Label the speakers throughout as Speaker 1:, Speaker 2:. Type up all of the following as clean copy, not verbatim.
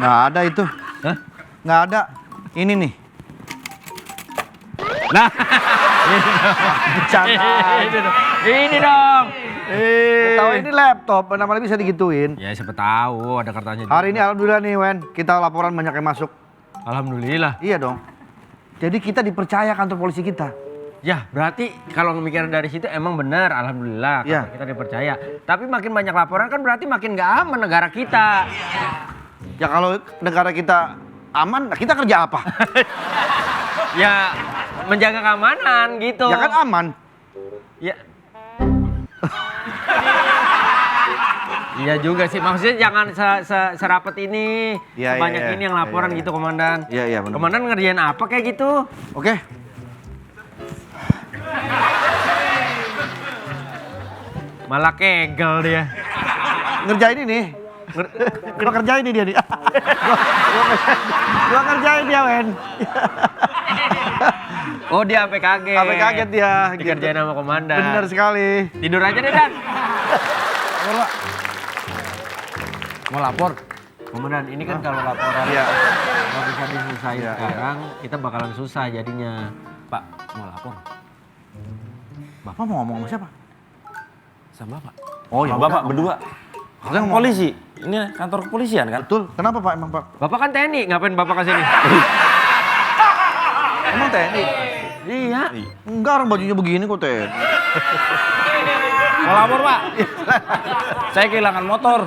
Speaker 1: Nggak ada itu.
Speaker 2: Hah?
Speaker 1: Nggak ada. Ini nih.
Speaker 2: Nah,
Speaker 1: Bercanda.
Speaker 2: ini dong.
Speaker 1: Tahu ini laptop, namanya bisa digituin.
Speaker 2: Ya siapa tahu ada kertasnya.
Speaker 1: Hari ini alhamdulillah nih Wen, kita laporan banyak yang masuk.
Speaker 2: Alhamdulillah.
Speaker 1: Iya dong. Jadi kita dipercaya kantor polisi kita.
Speaker 2: Ya berarti kalau mikir dari situ emang benar, alhamdulillah
Speaker 1: Ya.
Speaker 2: kita dipercaya. Tapi makin banyak laporan kan berarti makin nggak aman negara kita.
Speaker 1: Ya kalau negara kita aman, nah kita kerja apa?
Speaker 2: Ya menjaga keamanan gitu.
Speaker 1: Ya kan aman.
Speaker 2: Ya. Iya juga sih, maksudnya jangan serapat ini,
Speaker 1: Iya,
Speaker 2: sebanyak
Speaker 1: iya,
Speaker 2: ini yang
Speaker 1: iya,
Speaker 2: laporan
Speaker 1: iya, iya.
Speaker 2: gitu komandan.
Speaker 1: Iya, iya, benar.
Speaker 2: Komandan ngerjain apa kayak gitu?
Speaker 1: Oke.
Speaker 2: Malah kegel dia.
Speaker 1: Ngerjain ini. Gua kerjain ini dia nih. Gua kerjain dia Wen.
Speaker 2: Oh dia sampai kaget.
Speaker 1: Sampai kaget dia.
Speaker 2: Dikerjain sama komandan.
Speaker 1: Bener sekali.
Speaker 2: Tidur aja deh Dan.
Speaker 3: Mau lapor?
Speaker 2: Komandan, ini kan kalau laporan
Speaker 1: Iya.
Speaker 2: nggak bisa diselesain
Speaker 1: Iya,
Speaker 2: sekarang, kita bakalan susah jadinya.
Speaker 3: Pak, mau lapor?
Speaker 1: Bapak mau ngomong sama siapa?
Speaker 3: Sama Bapak.
Speaker 1: Oh ya
Speaker 3: Sama Bapak
Speaker 1: udah.
Speaker 3: berdua.
Speaker 1: Kalian mau
Speaker 3: Polisi. Ini kantor kepolisian kan?
Speaker 1: Betul. Kenapa Pak emang Pak?
Speaker 2: Bapak kan TNI, ngapain Bapak kesini?
Speaker 1: Emang TNI?
Speaker 2: Iya.
Speaker 1: Enggak, orang bajunya begini kok TNI.
Speaker 3: Mau lapor Pak? Saya kehilangan motor.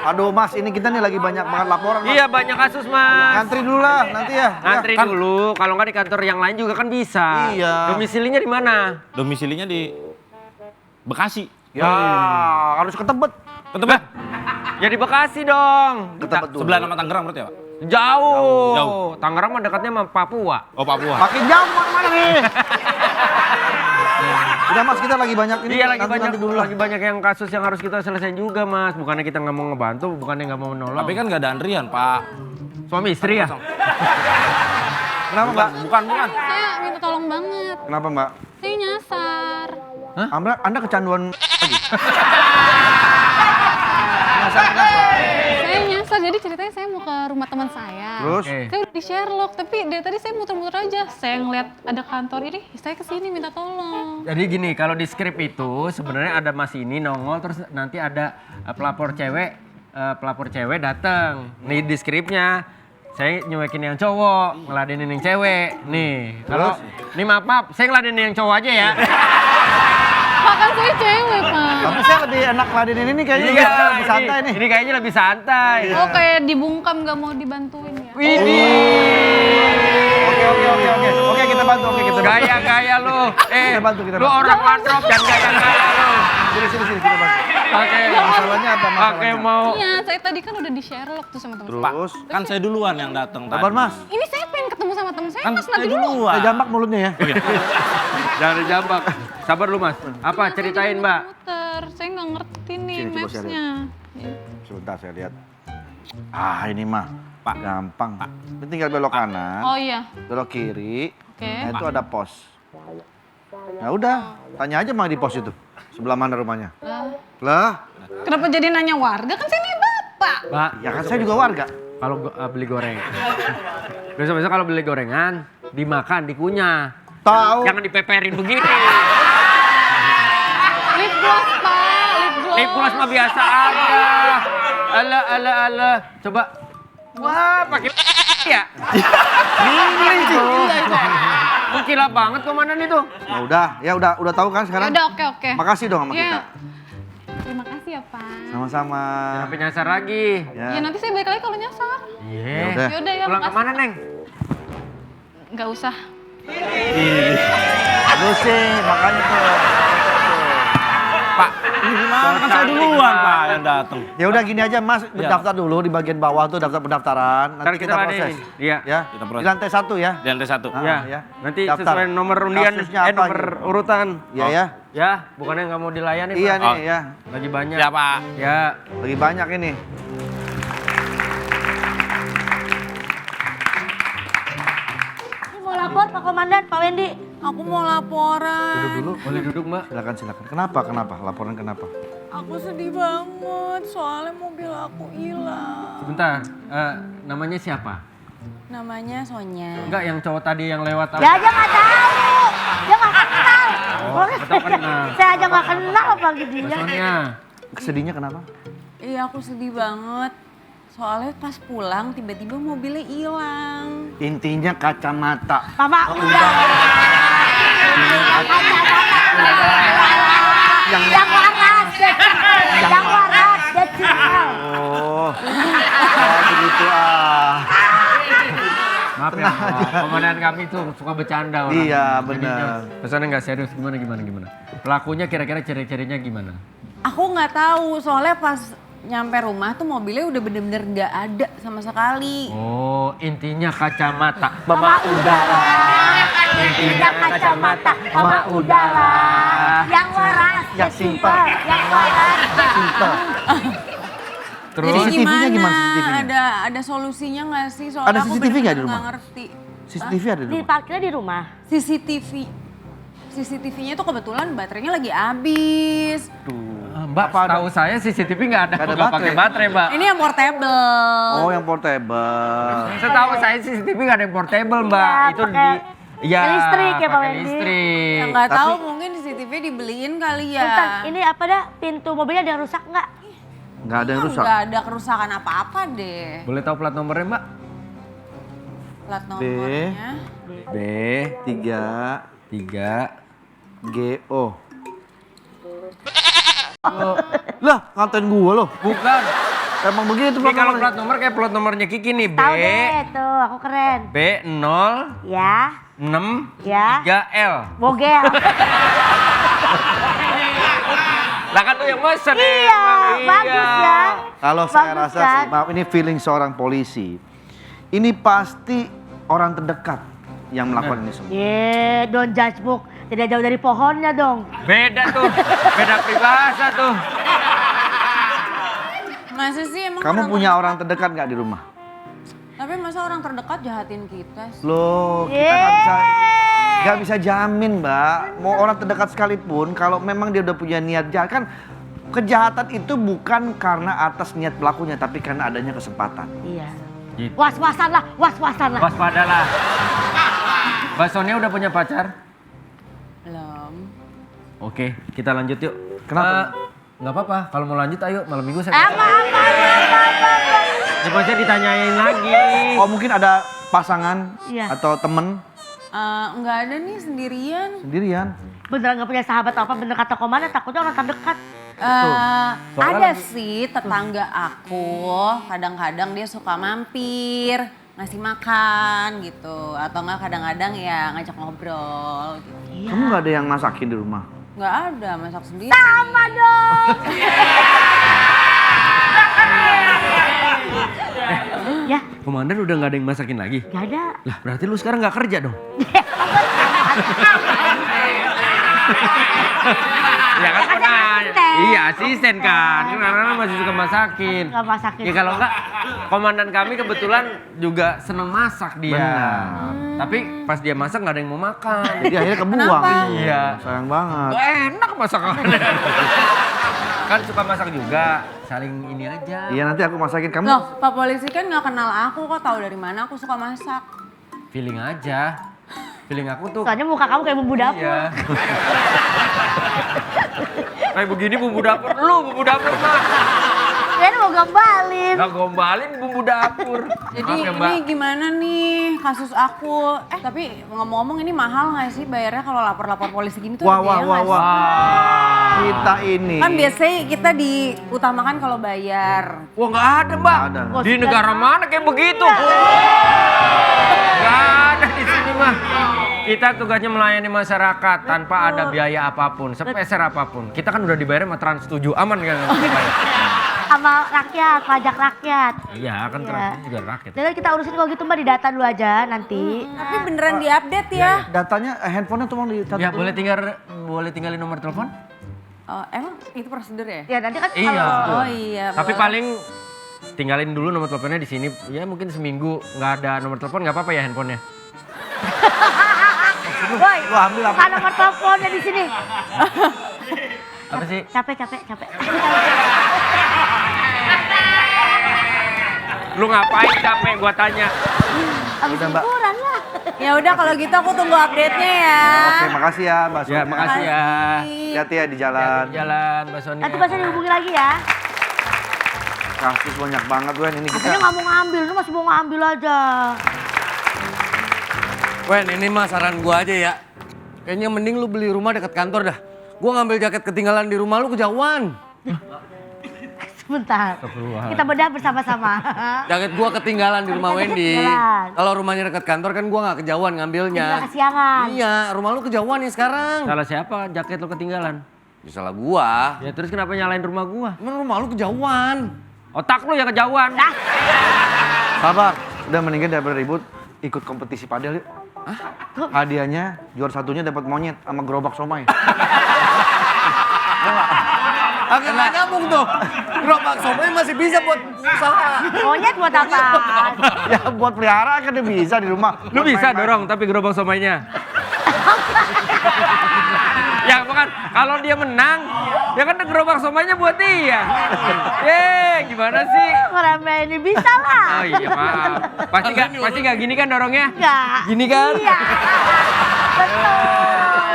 Speaker 1: Aduh Mas, ini kita nih lagi banyak banget laporan Mas.
Speaker 2: Iya banyak kasus mas.
Speaker 1: Ngantri dulu lah nanti ya.
Speaker 2: Ngantri
Speaker 3: kan-
Speaker 2: dulu, kalau nggak di kantor yang lain juga kan bisa.
Speaker 1: Iya.
Speaker 2: Domisilinya di mana?
Speaker 3: Domisilinya di Bekasi.
Speaker 1: Ya, harus ke Tebet.
Speaker 3: Ke Tebet?
Speaker 2: Ya di Bekasi dong.
Speaker 1: Ke Tebet dulu.
Speaker 3: Sebelah nama Tangerang berarti ya Pak?
Speaker 2: Jauh.
Speaker 3: Jauh.
Speaker 2: Tangerang mah dekatnya sama Papua.
Speaker 3: Oh Papua.
Speaker 1: Makin jauh mana nih? Udah Mas, kita lagi banyak ini.
Speaker 2: Iya lagi
Speaker 1: nanti,
Speaker 2: banyak
Speaker 1: nanti dulu lah.
Speaker 2: lagi banyak yang kasus yang harus kita selesaiin juga mas. Bukannya kita nggak mau ngebantu, bukannya nggak mau menolong.
Speaker 3: Tapi kan nggak ada antrian Pak.
Speaker 2: Suami istri ya?
Speaker 1: Kenapa Mbak?
Speaker 3: Bukan.
Speaker 4: Saya minta tolong banget.
Speaker 1: Kenapa Mbak?
Speaker 4: Saya nyasar.
Speaker 1: Anda kecanduan lagi?
Speaker 4: Saya nyasar. Jadi ceritanya saya mau ke rumah teman saya.
Speaker 1: Terus?
Speaker 2: Oke.
Speaker 4: Saya udah di Sherlock, tapi dari tadi saya muter-muter aja. Saya ngeliat ada kantor ini, saya kesini minta tolong.
Speaker 2: Jadi gini, kalau di skrip itu sebenarnya ada mas ini nongol, terus nanti ada pelapor cewek datang. Nih di skripnya saya nyuekin yang cowok, ngeladenin yang cewek. Nih, kalau nih maaf, saya ngeladenin yang cowok aja ya.
Speaker 4: Makan saya cewek, Pak.
Speaker 1: Tapi saya lebih enak ladenin ini kayaknya
Speaker 2: Iya,
Speaker 1: lebih santai nih.
Speaker 2: Ini kayaknya lebih santai.
Speaker 4: Oh, kayak dibungkam gak mau dibantuin ya.
Speaker 2: Widih.
Speaker 1: Oke, kita bantu.
Speaker 2: Gaya-gaya lo.
Speaker 1: Kita bantu.
Speaker 2: Lu orang wardrobe dan gaya-gaya lo.
Speaker 1: Sini, kita bantu.
Speaker 2: Oke.
Speaker 1: Masalahnya apa
Speaker 2: Oke, mau.
Speaker 4: Iya, saya tadi kan udah di Sherlock tuh sama teman saya.
Speaker 1: Terus?
Speaker 3: Kan saya duluan yang datang tadi.
Speaker 1: Sabar Mas.
Speaker 4: Ini saya pengen ketemu sama teman saya,
Speaker 3: Kan
Speaker 4: Mas
Speaker 3: saya
Speaker 4: nanti dulu.
Speaker 3: duluan.
Speaker 1: Saya jambak mulutnya ya.
Speaker 2: Jangan dijambak. Sabar lu mas. Apa
Speaker 4: Saya
Speaker 2: ceritain
Speaker 4: jadi
Speaker 2: mbak?
Speaker 4: muter. Saya nggak ngerti nih
Speaker 1: Sini, coba saya
Speaker 4: maps-nya.
Speaker 1: Sebentar saya lihat. Ah, ini mah
Speaker 3: Pak.
Speaker 1: gampang. Ini tinggal belok kanan,
Speaker 4: Oh iya,
Speaker 1: belok kiri.
Speaker 4: oke.
Speaker 1: Nah, itu ada pos. Ya udah, tanya aja mah di pos itu. Sebelah mana rumahnya? Lah,
Speaker 4: Kenapa jadi nanya warga? Kan saya nih bapak.
Speaker 2: Mbak,
Speaker 1: ya kan saya juga warga.
Speaker 2: kalau beli goreng. Besok-besok kalau beli gorengan, dimakan, dikunyah.
Speaker 1: Tahu.
Speaker 2: Jangan dipeperin begini.
Speaker 4: Lip gloss, Pak. Lip gloss.
Speaker 2: Lip gloss mah biasa aja. Ala. Coba. Wah, pakai ya. Gila banget komandan itu.
Speaker 1: Ya udah tahu kan
Speaker 4: Ya
Speaker 1: sekarang?
Speaker 4: udah, oke.
Speaker 1: Makasih dong sama
Speaker 4: Iya.
Speaker 1: kita.
Speaker 4: Terima kasih ya, Pak.
Speaker 1: Sama-sama.
Speaker 2: Sampai nyasar lagi.
Speaker 4: Ya nanti saya balik lagi kalau nyasar.
Speaker 2: Iya.
Speaker 1: Yaudah.
Speaker 4: Ya udah ya,
Speaker 2: Pulang
Speaker 4: makasih.
Speaker 2: kemana neng?
Speaker 4: Nggak usah.
Speaker 1: Terus sih, makanya tuh.
Speaker 3: Pak, ini gimana? Kan saya duluan Pak yang datang.
Speaker 1: Ya udah gini aja Mas,
Speaker 3: Iya.
Speaker 1: daftar dulu di bagian bawah tuh daftar pendaftaran.
Speaker 2: Ntar
Speaker 1: Nanti
Speaker 2: kita
Speaker 1: kita
Speaker 2: ladenin.
Speaker 1: proses.
Speaker 2: Iya.
Speaker 1: Ya.
Speaker 3: Kita proses.
Speaker 1: Di lantai 1 ya.
Speaker 3: Di lantai 1.
Speaker 1: Ah,
Speaker 2: Ya.
Speaker 1: ya.
Speaker 2: Nanti
Speaker 1: Daftar.
Speaker 2: sesuai nomor undian,
Speaker 1: Kasusnya apa
Speaker 2: nomor
Speaker 1: gitu?
Speaker 2: urutan.
Speaker 1: Iya ya.
Speaker 2: Ya, bukannya nggak mau dilayani
Speaker 1: Iya
Speaker 2: Pak?
Speaker 1: nih
Speaker 3: Oh.
Speaker 1: ya.
Speaker 2: Lagi banyak.
Speaker 3: Ya Pak.
Speaker 2: Ya.
Speaker 1: Lagi banyak ini.
Speaker 5: Mau lapor Pak Komandan, Pak Wendy.
Speaker 6: Aku mau laporan.
Speaker 2: Duduk dulu, boleh duduk mbak?
Speaker 1: Silakan. Kenapa? Laporan kenapa?
Speaker 6: Aku sedih banget soalnya mobil aku hilang.
Speaker 2: Sebentar, namanya siapa?
Speaker 6: Namanya Sonya.
Speaker 2: Enggak, yang cowok tadi yang lewat.
Speaker 5: Ya aja nggak tahu. Dia nggak kenal.
Speaker 2: Oh, betul kenal.
Speaker 5: Saya aja nggak kenal apalagi dia.
Speaker 2: Soalnya.
Speaker 1: Sedihnya kenapa?
Speaker 6: Iya aku sedih banget. Soalnya pas pulang tiba-tiba mobilnya hilang.
Speaker 1: Intinya kacamata.
Speaker 5: Mama udah. Yang waras, yang waras, decibel.
Speaker 1: Oh, begitu
Speaker 2: Maaf ya, komandan kami tuh suka bercanda orang.
Speaker 1: Iya, benar.
Speaker 2: Pesannya nggak serius, gimana. Pelakunya kira-kira ciri-cirinya gimana?
Speaker 6: Aku nggak tahu soalnya pas nyampe rumah tuh mobilnya udah bener-bener nggak ada sama sekali.
Speaker 2: Oh, intinya kacamata.
Speaker 5: Mama udara. Intinya kacamata, mama udara. Yang waras,
Speaker 1: Yang simpel.
Speaker 5: yang waras.
Speaker 1: Simpel.
Speaker 2: Terus
Speaker 6: Jadi
Speaker 1: CCTV-nya gimana CCTV-nya?
Speaker 6: Ada solusinya nggak sih? Soalnya
Speaker 1: Ada
Speaker 6: aku
Speaker 1: CCTV nggak di
Speaker 6: bener-bener
Speaker 1: rumah?
Speaker 6: nggak ngerti.
Speaker 1: CCTV ada di
Speaker 5: Di
Speaker 1: rumah?
Speaker 5: parkirnya di rumah.
Speaker 6: CCTV-nya tuh kebetulan baterainya lagi habis.
Speaker 2: Mbak, tahu saya CCTV nggak ada,
Speaker 1: Nggak ada
Speaker 2: nggak pakai baterai, Mbak.
Speaker 6: Ini yang portable.
Speaker 1: Oh, yang portable.
Speaker 2: Setahu saya CCTV nggak ada yang portable, Mbak.
Speaker 5: Iya,
Speaker 2: Itu
Speaker 5: pakai
Speaker 2: ya,
Speaker 5: listrik ya, Pak
Speaker 2: pakai
Speaker 5: Wendy.
Speaker 2: listrik.
Speaker 6: Yang nggak tahu
Speaker 1: Tapi-
Speaker 6: mungkin CCTV dibeliin kali ya.
Speaker 5: Bentar, ini apa dah? Pintu mobilnya ada yang rusak nggak?
Speaker 1: Nggak ada yang rusak.
Speaker 6: Nggak ada kerusakan apa-apa deh.
Speaker 2: Boleh tahu plat nomornya, Mbak?
Speaker 6: Plat nomornya.
Speaker 2: B
Speaker 1: 3
Speaker 2: 3
Speaker 1: GO. Lah, ngatain gua loh.
Speaker 2: Bukan.
Speaker 1: Emang begitu
Speaker 2: Ini kalau
Speaker 1: nomornya?
Speaker 2: plat nomor kayak plat nomornya Kiki nih, B
Speaker 5: Tahu deh tuh, aku keren.
Speaker 2: B 0
Speaker 5: Ya,
Speaker 2: 6
Speaker 5: ya.
Speaker 2: 3L.
Speaker 5: Bogel.
Speaker 2: Lah kan tuh yang mesen nih.
Speaker 5: Iya,
Speaker 2: Bang.
Speaker 5: bagus kan?
Speaker 1: Kalau saya
Speaker 5: Bagus
Speaker 1: rasa
Speaker 5: kan?
Speaker 1: sih, maaf ini feeling seorang polisi. Ini pasti orang terdekat yang melakukan ini semua.
Speaker 5: Ye, don't judge book. Tidak jauh dari pohonnya dong.
Speaker 2: Beda tuh. Beda pribahasa tuh.
Speaker 6: Masa sih emang
Speaker 1: Kamu punya orang terdekat nggak di rumah?
Speaker 6: Tapi masa orang terdekat jahatin kita sih?
Speaker 1: Loh, kita nggak bisa jamin, Mbak. Mau orang terdekat sekalipun, kalau memang dia udah punya niat jahat, kan kejahatan itu bukan karena atas niat pelakunya, tapi karena adanya kesempatan.
Speaker 5: Iya.
Speaker 2: Gitu.
Speaker 5: Was-wasan lah, was-wasan lah.
Speaker 2: Waspadalah. Mbak Sonia udah punya pacar?
Speaker 6: Belum.
Speaker 2: Oke, kita lanjut yuk.
Speaker 1: Kenapa?
Speaker 2: Nggak apa-apa, kalau mau lanjut ayo malam minggu saya.
Speaker 5: Apa.
Speaker 2: Ya pasti ditanyain lagi.
Speaker 1: Oh, mungkin ada pasangan
Speaker 5: Iya.
Speaker 1: atau temen
Speaker 6: Nggak ada nih sendirian.
Speaker 1: sendirian.
Speaker 5: Beneran gak punya sahabat atau apa, bener kata komandan, takutnya orang terdekat.
Speaker 6: Ada sih tetangga aku, kadang-kadang dia suka mampir, ngasih makan gitu. Atau enggak kadang-kadang ya ngajak ngobrol gitu.
Speaker 1: Kamu nggak ada yang masakin di rumah?
Speaker 6: Nggak ada, masak sendiri.
Speaker 5: Sama dong. Ya,
Speaker 2: Komandan udah nggak ada yang masakin lagi?
Speaker 5: gak ada.
Speaker 2: Lah berarti lu sekarang nggak kerja dong? Ya kan gua nanya.
Speaker 5: Asisten.
Speaker 2: Iya asisten kan. Karena masih suka masakin.
Speaker 5: Nggak masakin.
Speaker 2: Ya kalau enggak, komandan kami kebetulan juga seneng masak dia.
Speaker 1: Benar.
Speaker 2: Tapi pas dia masak nggak ada yang mau makan.
Speaker 1: Jadi akhirnya kebuang.
Speaker 6: Kenapa?
Speaker 2: Iya.
Speaker 1: Sayang banget.
Speaker 2: Gak enak masakannya. Kan suka masak juga, saling ini aja.
Speaker 1: Iya, nanti aku masakin kamu.
Speaker 6: Loh, Pak Polisi kan nggak kenal aku, kok tahu dari mana aku suka masak?
Speaker 2: Feeling aja. Feeling aku tuh.
Speaker 5: Soalnya muka kamu kayak bumbu dapur.
Speaker 2: Iya. Kayak begini bumbu dapur, lu bumbu dapur mah.
Speaker 5: Kayaknya mau gombalin.
Speaker 2: Gak gombalin bumbu dapur.
Speaker 6: Jadi
Speaker 2: Maaf ya, Mbak.
Speaker 6: ini gimana nih kasus aku? Tapi ngomong-ngomong ini mahal nggak sih bayarnya kalau lapor-lapor polisi gini tuh?
Speaker 1: Wah,
Speaker 6: ada
Speaker 1: wah,
Speaker 6: biaya
Speaker 1: wah,
Speaker 6: nggak
Speaker 1: wah.
Speaker 6: sih?
Speaker 1: Kita ini.
Speaker 6: Kan biasanya kita diutamakan kalau bayar.
Speaker 2: Wah nggak ada mbak.
Speaker 1: Nggak ada.
Speaker 2: Di negara mana kayak begitu? Nggak ada di sini mah. Kita tugasnya melayani masyarakat tanpa ada biaya apapun, sepeser apapun. Kita kan udah dibayar sama Trans 7, aman kan?
Speaker 5: Sama rakyat, pajak rakyat.
Speaker 2: Iya kan
Speaker 5: Iya.
Speaker 2: Trans 7 juga rakyat.
Speaker 5: Jadi kita urusin kalau gitu mbak di data dulu aja nanti.
Speaker 6: Tapi beneran diupdate ya?
Speaker 1: Datanya, handphonenya tolong dicatat
Speaker 2: Ya
Speaker 1: dulu.
Speaker 2: boleh tinggalin nomor telepon?
Speaker 6: Oh, emang itu prosedur ya?
Speaker 5: Ya nanti kan
Speaker 2: Iya.
Speaker 5: kalau
Speaker 6: Oh iya.
Speaker 2: Tapi
Speaker 6: boleh.
Speaker 2: paling tinggalin dulu nomor teleponnya di sini. Ya mungkin seminggu nggak ada nomor telepon nggak apa-apa ya handphonenya.
Speaker 5: Boy,
Speaker 1: Lu ambil apa?
Speaker 5: bukan nomor teleponnya di sini.
Speaker 2: Apa sih?
Speaker 5: Capek.
Speaker 2: Lu ngapain capek gua tanya?
Speaker 5: Abis
Speaker 1: Udah, Mbak.
Speaker 5: liburan lah.
Speaker 6: Ya udah kalau gitu aku tunggu update-nya ya.
Speaker 1: Oke, makasih ya Mbak Sonia.
Speaker 2: Ya, makasih ya.
Speaker 1: Hati-hati ya di jalan.
Speaker 2: Jalan, Mbak Sonia.
Speaker 5: Nanti pasti dihubungi lagi ya.
Speaker 1: Kasus banyak banget Wen, ini
Speaker 5: Katanya
Speaker 1: kita.
Speaker 5: nggak mau ngambil, lu masih mau ngambil aja.
Speaker 3: Wen, ini mah saran gua aja ya. Kayaknya mending lu beli rumah dekat kantor dah. Gua ngambil jaket ketinggalan di rumah lu kejauhan.
Speaker 5: Sebentar. Kita bedah bersama-sama.
Speaker 3: Jaket gua ketinggalan di rumah Wendy.
Speaker 5: Ketinggalan.
Speaker 3: Kalau rumahnya dekat kantor kan gua nggak kejauhan ngambilnya.
Speaker 5: Udah kesiangan.
Speaker 3: Iya, rumah lu kejauhan nih sekarang.
Speaker 2: Salah siapa? Jaket lo ketinggalan.
Speaker 3: Ya salah gua.
Speaker 2: Ya terus kenapa nyalain rumah gua?
Speaker 3: Emang rumah lu kejauhan.
Speaker 2: Otak lu yang kejauhan.
Speaker 1: Sabar, udah mendingan daripada ribut, ikut kompetisi padel yuk. Hadiahnya juara satunya dapat monyet sama gerobak somai.
Speaker 3: Agak nggak nyambung tuh. Gerobak somai masih bisa buat usaha.
Speaker 5: Monyet buat apa?
Speaker 1: Ya buat pelihara kan dia bisa di rumah.
Speaker 2: Lu
Speaker 1: Buat
Speaker 2: bisa
Speaker 1: main-main.
Speaker 2: dorong tapi gerobak somainya. Ya bukan, kalau dia menang, ya kan gerobak somainya buat dia. Gimana sih?
Speaker 5: Ngeremehin ini bisa lah.
Speaker 2: Oh iya maaf. Pasti gak gini kan dorongnya?
Speaker 5: Enggak.
Speaker 2: Gini kan?
Speaker 5: Iya. Betul.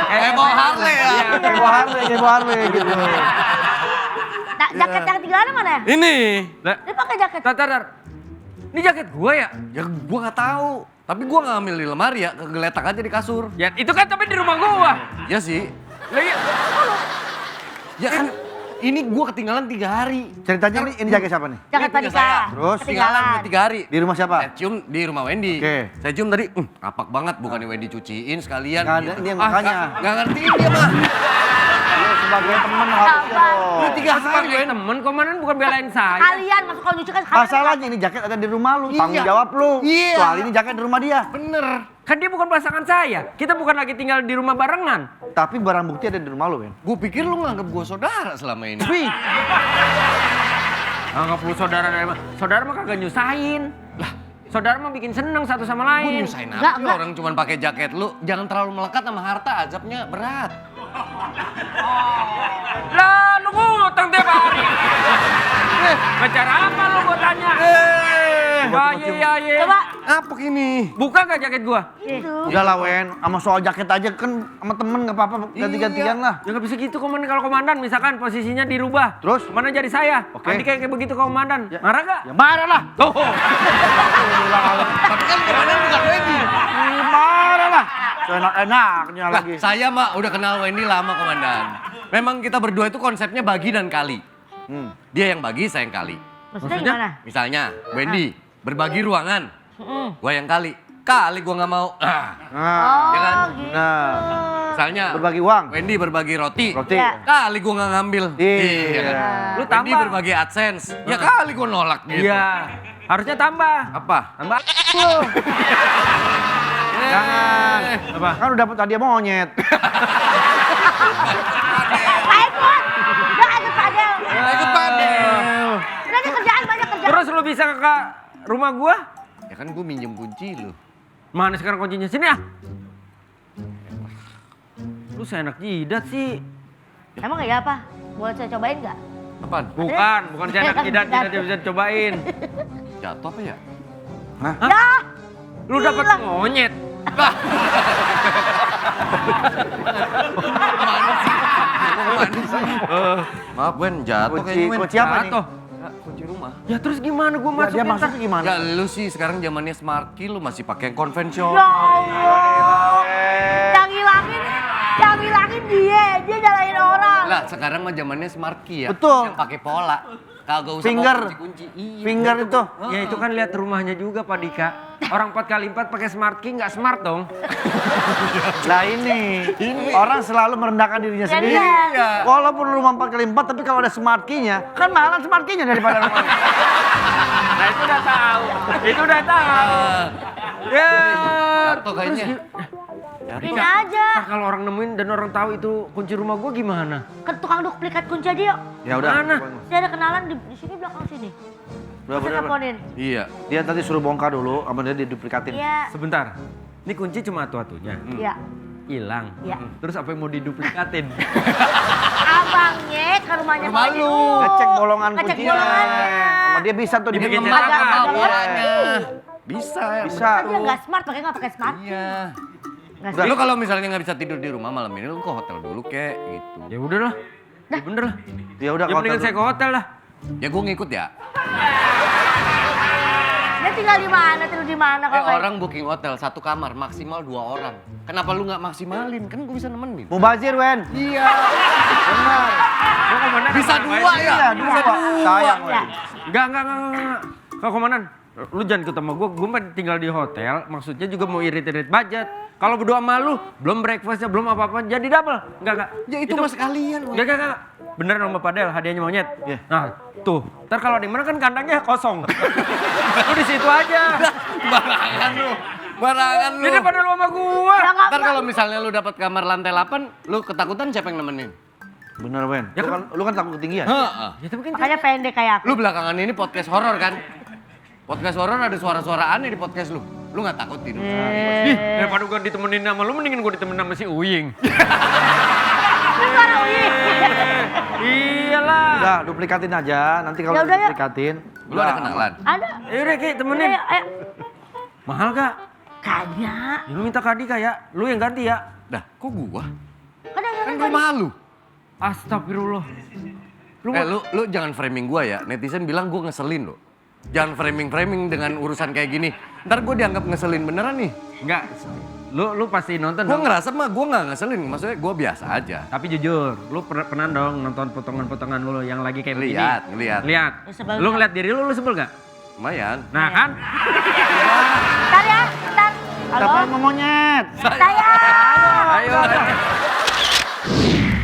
Speaker 3: Kayak bawa Harley ya.
Speaker 2: Iya.
Speaker 1: Kayak bawa Harley gitu.
Speaker 5: Nah, jaket yang ketinggalan mana ya?
Speaker 3: Ini.
Speaker 2: Lah,
Speaker 5: Dia pakai jaket.
Speaker 2: tar. Ini jaket gua ya?
Speaker 3: Ya gua nggak tahu. Tapi gua ngambil di lemari ya, kegeletak aja di kasur.
Speaker 2: Ya itu kan tapi di rumah gua.
Speaker 3: Ya sih.
Speaker 2: Lah iya.
Speaker 3: Ya kan ini gua ketinggalan 3 hari.
Speaker 1: Ceritanya ini jaket siapa nih?
Speaker 5: Jaket
Speaker 3: Ini punya
Speaker 5: Padika.
Speaker 3: saya.
Speaker 1: Terus?
Speaker 3: Ketinggalan 3 hari.
Speaker 1: Di rumah siapa?
Speaker 3: Saya cium di rumah Wendy.
Speaker 1: Oke.
Speaker 3: Saya cium tadi, apak banget bukannya Wendy cuciin sekalian.
Speaker 1: Nggak ada, ini yang makanya.
Speaker 3: Nggak ngertiin dia mah.
Speaker 1: Lu sebagai teman harusnya dong.
Speaker 3: Lu 3 hari.
Speaker 2: Gue temen, komandan bukan belain saya.
Speaker 5: Kalian masuk kalau nyuci kan kalian.
Speaker 1: Masalahnya ini jaket ada di rumah lu, tanggung
Speaker 3: Iya.
Speaker 1: jawab lu.
Speaker 3: Iya.
Speaker 1: Soal ini jaket di rumah dia.
Speaker 3: Bener.
Speaker 2: Kan dia bukan pasangan saya. Kita bukan lagi tinggal di rumah barengan.
Speaker 1: Tapi barang bukti ada di rumah lu, Ben.
Speaker 3: Gue pikir lu nganggap gue saudara selama ini.
Speaker 2: Wih. Anggap lu saudara dari mana? Saudara mah kagak nyusahin. Lah, saudara mah bikin seneng satu sama
Speaker 3: Gue
Speaker 2: lain.
Speaker 3: nyusahin
Speaker 5: Nggak,
Speaker 3: apa sih
Speaker 5: nggak.
Speaker 3: orang cuma pakai jaket lu. Jangan terlalu melekat sama harta, azabnya berat.
Speaker 2: Lah, lu ngutang tiap hari. Bicara apa lu gua tanya? Wah, iya.
Speaker 5: Coba
Speaker 3: Apa ini?
Speaker 2: Buka gak jaket gua?
Speaker 5: itu.
Speaker 1: Udah lah, Wen. Sama soal jaket aja kan sama temen nggak apa-apa ganti-gantian lah.
Speaker 2: Ya gak bisa gitu komandan. Kalau komandan misalkan posisinya dirubah.
Speaker 1: Terus?
Speaker 2: Komandan jadi saya.
Speaker 1: Oke.
Speaker 2: Nanti kayak begitu komandan. Marah gak?
Speaker 1: Ya marah lah.
Speaker 2: Oh.
Speaker 3: Tapi kan kemarin bukan Wendy.
Speaker 1: Marah lah. Enak-enaknya
Speaker 3: Lah,
Speaker 1: lagi.
Speaker 3: saya mah udah kenal Wendy lama, Komandan. Memang kita berdua itu konsepnya bagi dan kali. Dia yang bagi, saya yang kali.
Speaker 5: Maksudnya gimana?
Speaker 3: Misalnya, Wendy berbagi ruangan. Gua yang kali. Kali gua nggak mau.
Speaker 1: Nah,
Speaker 3: Ya kan?
Speaker 5: gitu.
Speaker 1: nah.
Speaker 3: Misalnya,
Speaker 1: Berbagi uang.
Speaker 3: Wendy berbagi roti.
Speaker 1: Roti.
Speaker 5: Ya.
Speaker 3: Kali gua nggak ngambil.
Speaker 1: Iya.
Speaker 3: kan?
Speaker 2: Lu
Speaker 3: Wendy
Speaker 2: tambah.
Speaker 3: berbagi AdSense. Ya kali gua nolak gitu.
Speaker 2: Iya. Harusnya tambah.
Speaker 3: Apa?
Speaker 2: Tambah lu.
Speaker 1: Jangan.
Speaker 2: Apa?
Speaker 1: Kan udah dapat hadiah monyet.
Speaker 5: Ayo ikut. Udah ikut padel.
Speaker 3: Ikut padel.
Speaker 5: Udah nih kerjaan banyak kerjaan.
Speaker 2: Terus lu bisa ke rumah gua?
Speaker 3: Ya kan gua minjem kunci lu.
Speaker 2: Mana sekarang kuncinya? Sini ah. Lu seenak jidat sih.
Speaker 5: Emang ya apa? Boleh saya cobain nggak?
Speaker 3: Apaan?
Speaker 2: Bukan seenak jidat dia bisa cobain.
Speaker 3: Jatuh apa ya?
Speaker 5: Ya.
Speaker 2: Lu dapat
Speaker 5: Hilang.
Speaker 2: monyet.
Speaker 3: Kemana sih? Maaf, Ben, jatuh kayaknya, Ben.
Speaker 1: Kunci apa nih?
Speaker 2: Jatuh.
Speaker 3: Kunci rumah.
Speaker 2: Ya terus gimana gua
Speaker 1: Dia
Speaker 2: masukin?
Speaker 1: maksudnya gimana?
Speaker 3: Ya lu sih sekarang zamannya smart key, lu masih pakai yang
Speaker 5: Ya
Speaker 3: konvensional.
Speaker 5: Allah. Yang ngilangin dia nyalahin orang.
Speaker 3: Lah sekarang mah zamannya smart key ya.
Speaker 1: Betul.
Speaker 3: Yang pakai pola. Kagak usah
Speaker 1: Finger.
Speaker 3: bawa kunci. Iya.
Speaker 1: Finger itu.
Speaker 2: Ya itu kan lihat rumahnya juga Pak Dika. Orang 4x4 pakai smart key nggak smart dong.
Speaker 1: Lah ini. Orang selalu merendahkan dirinya sendiri.
Speaker 5: Iya.
Speaker 1: Walaupun rumah 4x4 tapi kalau ada smart key-nya, kan mahalan smart key-nya daripada rumah.
Speaker 2: Nah itu udah tahu. Itu udah tahu. Ya.
Speaker 3: Jatuh kayaknya.
Speaker 5: Ini aja.
Speaker 2: Nah, kalau orang nemuin dan orang tahu itu kunci rumah gua gimana?
Speaker 5: Ke tukang duplikat kunci aja yuk.
Speaker 1: Ya udah.
Speaker 2: Mana?
Speaker 5: Dia ada kenalan di sini belakang sini.
Speaker 1: Udah,
Speaker 5: Bisa
Speaker 1: udah.
Speaker 5: teleponin.
Speaker 3: Iya.
Speaker 1: Dia tadi suruh bongkar dulu, sama dia diduplikatin.
Speaker 5: Iya.
Speaker 2: Sebentar. Ini kunci cuma atu-atunya.
Speaker 5: Iya.
Speaker 2: Hilang.
Speaker 5: Iya.
Speaker 2: Terus apa yang mau diduplikatin?
Speaker 5: abangnya ke rumahnya
Speaker 3: Rumah lu.
Speaker 1: Ngecek bolongan
Speaker 5: Ngecek
Speaker 1: kuncinya.
Speaker 5: bolongannya.
Speaker 1: Sama dia bisa tuh
Speaker 2: Dibikin
Speaker 1: dibikin
Speaker 2: cetak.
Speaker 1: cetak.
Speaker 3: Polanya. Bisa ya.
Speaker 1: Bisa.
Speaker 5: Dia nggak smart, nggak pakai smart.
Speaker 3: Iya.
Speaker 5: Nggak
Speaker 3: Lu kalau misalnya nggak bisa tidur di rumah malam ini lu ke hotel dulu kek gitu.
Speaker 2: Ya udah lah. Ya bener lah.
Speaker 1: Ya udah
Speaker 2: Ya
Speaker 1: kalau
Speaker 2: mendingan saya ke hotel lah.
Speaker 3: Ya gue ngikut ya.
Speaker 5: Dia tinggal di mana, tidur di mana kalau kayak-
Speaker 3: Orang booking hotel 1 kamar maksimal 2 orang. Kenapa lu nggak maksimalin? Kan gue bisa nemenin.
Speaker 1: Mubazir, Wen.
Speaker 3: Iya.
Speaker 1: Benar.
Speaker 2: Gua komandan
Speaker 3: Bisa
Speaker 2: ngapain
Speaker 3: 2
Speaker 2: sih?
Speaker 3: ya?
Speaker 1: Iya, dua. Sayang,
Speaker 5: Ya.
Speaker 1: Wen.
Speaker 2: Enggak. Kak komandan, lu jangan ikut sama gue mah tinggal di hotel, maksudnya juga mau irit-irit budget. Kalau berdua sama lu, belum breakfastnya, belum apa-apa, jadi double. Enggak.
Speaker 3: Ya itu mah sekalian. Wak.
Speaker 2: Enggak. Bener dong Mbak Padel, hadiahnya monyet.
Speaker 1: Iya.
Speaker 2: Nah, tuh. Ntar kalau ada yang menang kan kandangnya kosong. Lu di situ aja.
Speaker 3: Barangan lu. Barangan lu.
Speaker 2: Di depan lu sama gua.
Speaker 5: Ya nggak
Speaker 3: Ntar kalau misalnya lu dapat kamar lantai 8, lu ketakutan siapa yang nemenin?
Speaker 1: Bener, Wen.
Speaker 2: Ya
Speaker 1: Lu kan takut ketinggian.
Speaker 3: Heeh.
Speaker 2: Ya tapi kan
Speaker 5: Makanya pendek kayak aku.
Speaker 3: Lu belakangan ini podcast horor kan? Podcast horor ada suara-suara aneh di podcast lu. Lu nggak takut tidur?
Speaker 2: ih, daripada gua ditemenin sama lu, mendingan gua ditemenin sama si Uying.
Speaker 5: Suara Uyi.
Speaker 2: Iyalah.
Speaker 1: Udah, duplikatin aja. Nanti kalau
Speaker 5: Ya udah, yuk.
Speaker 1: duplikatin.
Speaker 3: Lu ada kenalan?
Speaker 5: Ada.
Speaker 2: Yaudah Ki, temenin.
Speaker 5: Ayo.
Speaker 2: Mahal gak?
Speaker 5: Kagak.
Speaker 2: Ya, lu minta ke Adika ya, lu yang ganti ya.
Speaker 3: Dah, kok gua?
Speaker 5: Ada
Speaker 3: Kan rumah lu.
Speaker 2: Astagfirullah.
Speaker 3: Lu jangan framing gua ya. Netizen bilang gua ngeselin lo. Jangan framing dengan urusan kayak gini. Ntar gua dianggap ngeselin beneran nih.
Speaker 2: Enggak, lu pasti nonton
Speaker 3: Gua
Speaker 2: dong.
Speaker 3: ngerasa mah gua nggak ngeselin. Maksudnya gua biasa aja.
Speaker 2: Tapi jujur, lu pernah dong nonton potongan-potongan lu yang lagi kayak begini?
Speaker 3: Ngeliat.
Speaker 2: Lihat.
Speaker 5: Ya, sebel
Speaker 2: Lu
Speaker 5: nggak?
Speaker 2: ngeliat diri lu sebel gak?
Speaker 3: Lumayan.
Speaker 2: Nah kan?
Speaker 5: Bentar ya, bentar. Halo.
Speaker 1: Siapa yang mau monyet?
Speaker 5: Saya.
Speaker 3: Ayo.